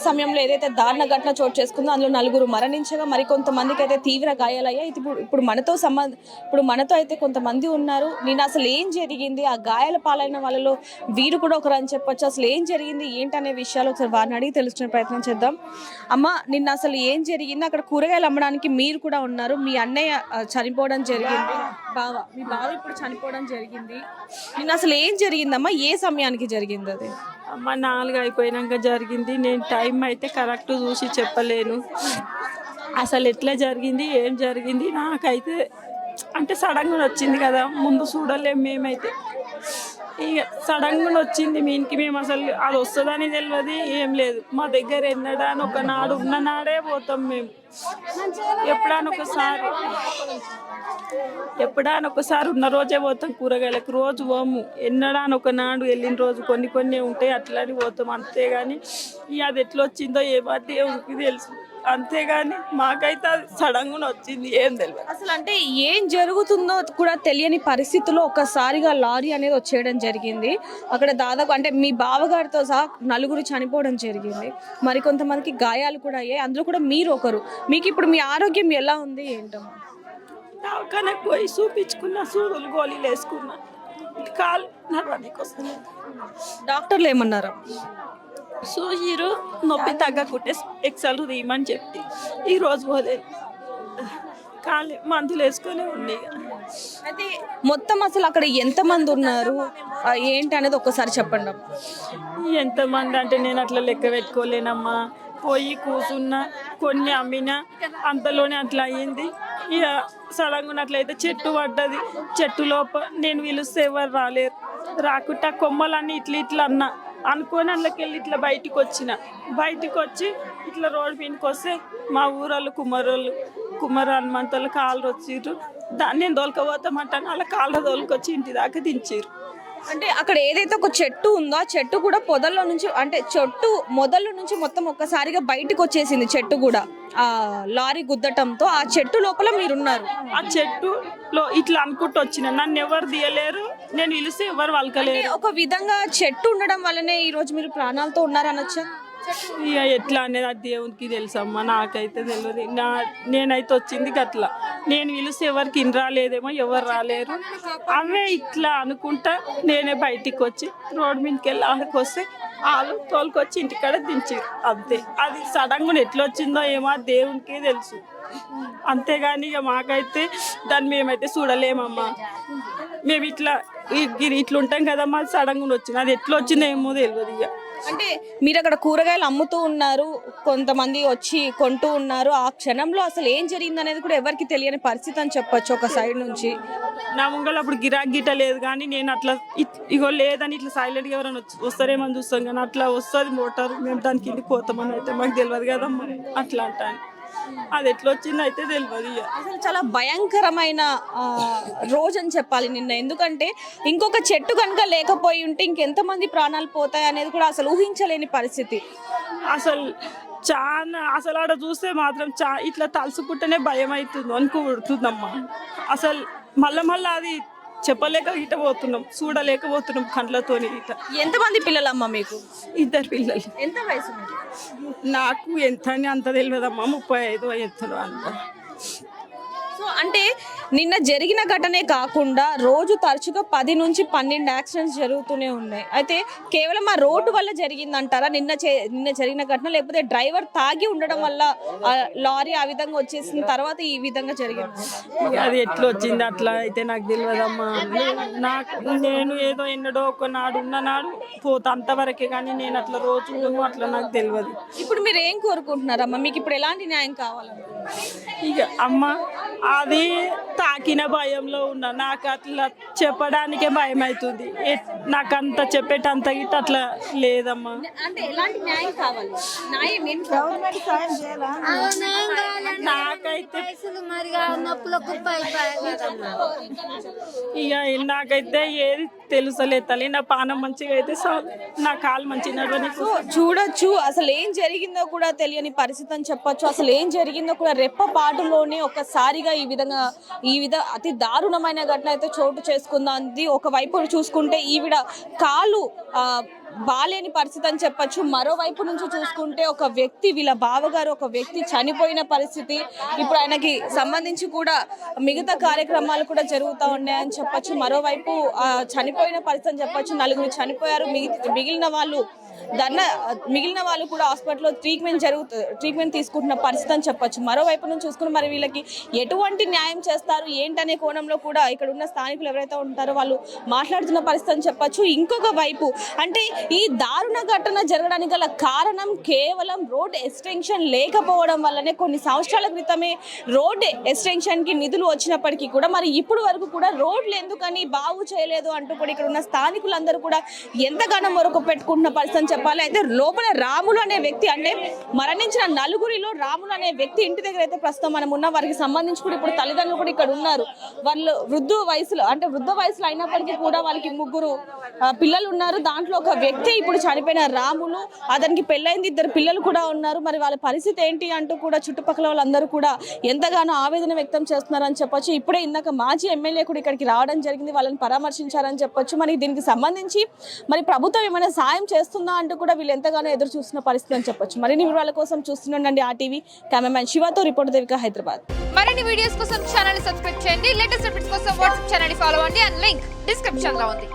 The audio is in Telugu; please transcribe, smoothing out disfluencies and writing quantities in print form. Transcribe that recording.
సమయంలో ఏదైతే దారుణ ఘటన చోటు చేసుకుందో అందులో 4 మరణించగా మరికొంతమందికి అయితే తీవ్ర గాయాలయ్యాయి. ఇప్పుడు మనతో అయితే కొంతమంది ఉన్నారు. నేను అసలు ఏం జరిగింది, ఆ గాయాల పాలైన వాళ్ళలో వీరు కూడా ఒకరు అని చెప్పొచ్చు. అసలు ఏం జరిగింది ఏంటనే విషయాలు ఒకసారి వారిని అడిగి తెలుసుకునే ప్రయత్నం చేద్దాం. అమ్మ, నిన్న అసలు ఏం జరిగింది? అక్కడ కూరగాయలు అమ్మడానికి మీరు కూడా ఉన్నారు. మీ అన్నయ్య చనిపోవడం జరిగింది, మీ బావ ఇప్పుడు చనిపోవడం జరిగింది. నిన్న అసలు ఏం జరిగిందమ్మా? ఏ సమయానికి జరిగింది అది? అమ్మ 4 అయిపోయినాక జరిగింది. నేను టైం అయితే కరెక్ట్ చూసి చెప్పలేను. అసలు ఎట్లా జరిగింది, ఏం జరిగింది నాకైతే అంటే సడన్గా వచ్చింది కదా, ముందు చూడలేము మేమైతే. ఇక సడన్గా వచ్చింది మీనికి. మేము అసలు అది వస్తుందని తెలియదు, ఏం లేదు మా దగ్గర. ఎన్నడాని ఒక నాడు ఉన్న నాడే పోతాం మేము. ఎప్పుడైనా ఒకసారి ఉన్న రోజే పోతాం కూరగాయలకు. రోజు పోము. ఎన్నడాని ఒక నాడు వెళ్ళిన రోజు కొన్ని ఉంటాయి, అట్లని పోతాం అంతేగాని ఇక అది ఎట్లా వచ్చిందో ఏమో దేవుడికి తెలుసు. అంతేగాని మాకైతే అది సడన్గా వచ్చింది, ఏం తెలియదు. అసలు అంటే ఏం జరుగుతుందో కూడా తెలియని పరిస్థితుల్లో ఒకసారిగా లారీ అనేది వచ్చేయడం జరిగింది. అక్కడ దాదాపు అంటే మీ బావగారితో సహా 4 చనిపోవడం జరిగింది. మరికొంతమందికి గాయాలు కూడా అయ్యాయి. అందులో కూడా మీరు ఒకరు. మీకు ఇప్పుడు మీ ఆరోగ్యం ఎలా ఉంది ఏంటమ్మా? దవాఖానకు పోయి చూపించుకున్నా, సూదులు గోళీలు వేసుకున్నా, కాలు నడవడానికి వస్తుంది. డాక్టర్లు ఏమన్నారు? సూజీరు నొప్పి తగ్గకుంటే ఎక్సలు తీయమని చెప్పి ఈరోజు పోలేదు. కాలు మందులు వేసుకొని ఉంది. అయితే మొత్తం అసలు అక్కడ ఎంతమంది ఉన్నారు ఏంటి అనేది ఒక్కసారి చెప్పండి. ఎంతమంది అంటే నేను అట్లా లెక్క పెట్టుకోలేనమ్మా. పోయి కూర్చున్నా, కొన్ని అమ్మినా, అంతలోనే అట్లా అయ్యింది. ఇక సడన్గా అట్లయితే చెట్టు పడ్డది. చెట్టు లోపల నేను పిలిస్తే ఎవరు రాలేరు. రాకుండా కొమ్మలన్నీ ఇట్లా అన్నా అనుకొని అందులోకెళ్ళి ఇట్లా బయటికి వచ్చి ఇట్లా రోడ్డు మీదకి వస్తే మా ఊరోళ్ళు కుమ్మరు హనుమంతులు కాళ్ళు వచ్చిర్రు. దాన్ని నేను దొలకపోతామంటాను, అలా కాళ్ళ దొలకొచ్చి ఇంటి దాకా దించారు. అంటే అక్కడ ఏదైతే ఒక చెట్టు ఉందో ఆ చెట్టు కూడా పొదల్లో నుంచి అంటే చెట్టు మొదలు నుంచి మొత్తం ఒక్కసారిగా బయటకు వచ్చేసింది. చెట్టు కూడా ఆ లారీ గుద్దటంతో ఆ చెట్టు లోపల మీరున్నారు. ఆ చెట్టులో ఇట్లా అనుకుంటూ వచ్చిన నన్ను ఎవరు తీయలేరు, నేను పిలిస్తే ఎవరు వలకలేరు. ఒక విధంగా చెట్టు ఉండడం వల్లనే ఈ రోజు మీరు ప్రాణాలతో ఉన్నారు అనొచ్చా? ఇక ఎట్లా అనేది అది దేవునికి తెలుసమ్మా, నాకైతే తెలియదు. నేనైతే వచ్చింది గట్లా. నేను పిలిస్తే ఎవరికి ఇన్ రాలేదేమో, ఎవరు రాలేరు. అవే ఇట్లా అనుకుంటా నేనే బయటికి వచ్చి రోడ్డు మీదకి వెళ్ళి ఆడుకొస్తే వాళ్ళు తోలుకొచ్చి ఇంటికాడ దించారు. అంతే. అది సడన్గా ఎట్లా వచ్చిందో ఏమో దేవునికే తెలుసు. అంతేగాని ఇక మాకైతే దాన్ని మేమైతే చూడలేమమ్మా. మేము ఇట్లా ఉంటాం కదమ్మా, సడన్గా వచ్చింది. అది ఎట్లా వచ్చిందో ఏమో తెలియదు. ఇక అంటే మీరు అక్కడ కూరగాయలు అమ్ముతూ ఉన్నారు, కొంతమంది వచ్చి కొంటూ ఉన్నారు. ఆ క్షణంలో అసలు ఏం జరిగింది అనేది కూడా ఎవరికి తెలియని పరిస్థితి అని చెప్పొచ్చు. ఒక సైడ్ నుంచి నా ముంగలు అప్పుడు గిరాక్ గిట్ట లేదు, కానీ నేను అట్లా ఇగో లేదని ఇట్లా సైలెంట్గా ఎవరైనా వస్తారేమని చూస్తాం, కానీ అట్లా వస్తుంది మోటార్. మేము దాని కిందకి పోతామని అయితే మాకు తెలియదు కదమ్మా. అట్లా అంటాను. అది ఎట్లా వచ్చింది అయితే తెలియదు. అసలు చాలా భయంకరమైన రోజు అని చెప్పాలి నిన్న. ఎందుకంటే ఇంకొక చెట్టు కనుక లేకపోయి ఉంటే ఇంకెంతమంది ప్రాణాలు పోతాయి అనేది కూడా అసలు ఊహించలేని పరిస్థితి. అసలు ఆడ చూస్తే మాత్రం ఇట్లా తలుసుకుంటేనే భయం అవుతుంది, అనుకుంటుందమ్మా. అసలు మళ్ళా అది చెప్పలేక ఇట పోతున్నాం, చూడలేకపోతున్నాం కండ్లతోని. ఇట ఎంతమంది పిల్లలమ్మా మీకు? 2 పిల్లలు. ఎంత వయసు? నాకు ఎంత అని అంత తెలియదమ్మా, 35 ఎత్తులు అంత. సో అంటే నిన్న జరిగిన ఘటనే కాకుండా రోజు తరచుగా 10 నుంచి 12 యాక్సిడెంట్స్ జరుగుతూనే ఉన్నాయి. అయితే కేవలం ఆ రోడ్డు వల్ల జరిగిందంటారా నిన్న జరిగిన ఘటన, లేకపోతే డ్రైవర్ తాగి ఉండడం వల్ల లారీ ఆ విధంగా వచ్చేసిన తర్వాత ఈ విధంగా జరిగింది? అది ఎట్లా వచ్చింది అట్లా అయితే నాకు తెలియదమ్మా. నేను ఏదో ఎన్నడో ఒక నాడు ఉన్న నాడు పోతా అంతవరకే, కానీ నేను అట్లా రోజు అట్లా నాకు తెలియదు. ఇప్పుడు మీరు ఏం కోరుకుంటున్నారమ్మా? మీకు ఇప్పుడు ఎలాంటి న్యాయం కావాలన్నా? ఇక అమ్మ అది తాకిన భయంలో ఉన్నా, నాకు అట్లా చెప్పడానికే భయం అవుతుంది. నాకు అంత చెప్పేటంత గిట్ట అట్లా లేదమ్మా. అంటే ఎలాంటి న్యాయం కావాలి? నాకైతే ఇక నాకైతే ఏది తెలుసలే తల్లి. నా పానం మంచిగా అయితే నా కాలు మంచిగా నడవని. చూడొచ్చు అసలు ఏం జరిగిందో కూడా తెలియని పరిస్థితి అని చెప్పొచ్చు. అసలు ఏం జరిగిందో కూడా రెప్పపాటులోనే ఒక్కసారిగా ఈ విధంగా అతి దారుణమైన ఘటన అయితే చోటు చేసుకుంది. ఒకవైపు చూసుకుంటే ఈవిడ కాలు బాలేని పరిస్థితి అని చెప్పొచ్చు. మరోవైపు నుంచి చూసుకుంటే ఒక వ్యక్తి, వీళ్ళ బావగారు ఒక వ్యక్తి చనిపోయిన పరిస్థితి. ఇప్పుడు ఆయనకి సంబంధించి కూడా మిగతా కార్యక్రమాలు కూడా జరుగుతూ ఉన్నాయని చెప్పొచ్చు. మరోవైపు చనిపోయిన పరిస్థితి అని చెప్పొచ్చు. 4 చనిపోయారు. మిగిలిన వాళ్ళు కూడా హాస్పిటల్లో ట్రీట్మెంట్ తీసుకుంటున్న పరిస్థితి అని చెప్పొచ్చు. మరోవైపు నుంచి చూసుకుని మరి వీళ్ళకి ఎటువంటి న్యాయం చేస్తారు ఏంటనే కోణంలో కూడా ఇక్కడ ఉన్న స్థానికులు ఎవరైతే ఉంటారో వాళ్ళు మాట్లాడుతున్న పరిస్థితి అని చెప్పొచ్చు. ఇంకొక వైపు అంటే ఈ దారుణ ఘటన జరగడానికి గల కారణం కేవలం రోడ్ ఎక్స్టెన్షన్ లేకపోవడం వల్లనే. కొన్ని సంవత్సరాల క్రితమే రోడ్ ఎక్స్టెన్షన్ కి నిధులు వచ్చినప్పటికీ కూడా మరి ఇప్పుడు వరకు కూడా రోడ్లు ఎందుకని బాగు చేయలేదు అంటూ కూడా ఇక్కడ ఉన్న స్థానికులందరూ కూడా ఎంతగానో మొరకు పెట్టుకుంటున్న పరిస్థితి చెప్పాలి. అయితే లోపల రాములు అనే వ్యక్తి, అంటే మరణించిన 4గురిలో రాములు అనే వ్యక్తి ఇంటి దగ్గర అయితే ప్రస్తుతం మనం ఉన్న వారికి సంబంధించి కూడా ఇప్పుడు తల్లిదండ్రులు కూడా ఇక్కడ ఉన్నారు. వాళ్ళు వృద్ధ వయసులో అయినప్పటికీ కూడా వాళ్ళకి 3 పిల్లలు ఉన్నారు. దాంట్లో ఒక వ్యక్తి ఇప్పుడు చనిపోయిన రాములు, అతనికి పెళ్ళైంది, 2 పిల్లలు కూడా ఉన్నారు. మరి వాళ్ళ పరిస్థితి ఏంటి అంటూ కూడా చుట్టుపక్కల వాళ్ళందరూ కూడా ఎంతగానో ఆవేదన వ్యక్తం చేస్తున్నారని చెప్పొచ్చు. ఇప్పుడే ఇందాక మాజీ ఎమ్మెల్యే కూడా ఇక్కడికి రావడం జరిగింది, వాళ్ళని పరామర్శించారని చెప్పొచ్చు. మరి దీనికి సంబంధించి మరి ప్రభుత్వం ఏమైనా సాయం చేస్తుందా అంటూ కూడా వీళ్ళు ఎంతగానో ఎదురు చూస్తున్న పరిస్థితి అని చెప్పొచ్చు. మరిన్ని వివరాల కోసం చూస్తుండండి RTV. కెమెరామెన్ శివతో రిపోర్టర్ దేవిక, హైదరాబాద్. మరిన్ని వీడియోస్ కోసం ఛానల్ ని సబ్స్క్రైబ్ చేయండి. లేటెస్ట్ అప్డేట్స్ కోసం వాట్సాప్ ఛానల్ ని ఫాలో అవ్వండి. అండ్ లింక్ డిస్క్రిప్షన్ లో ఉంది.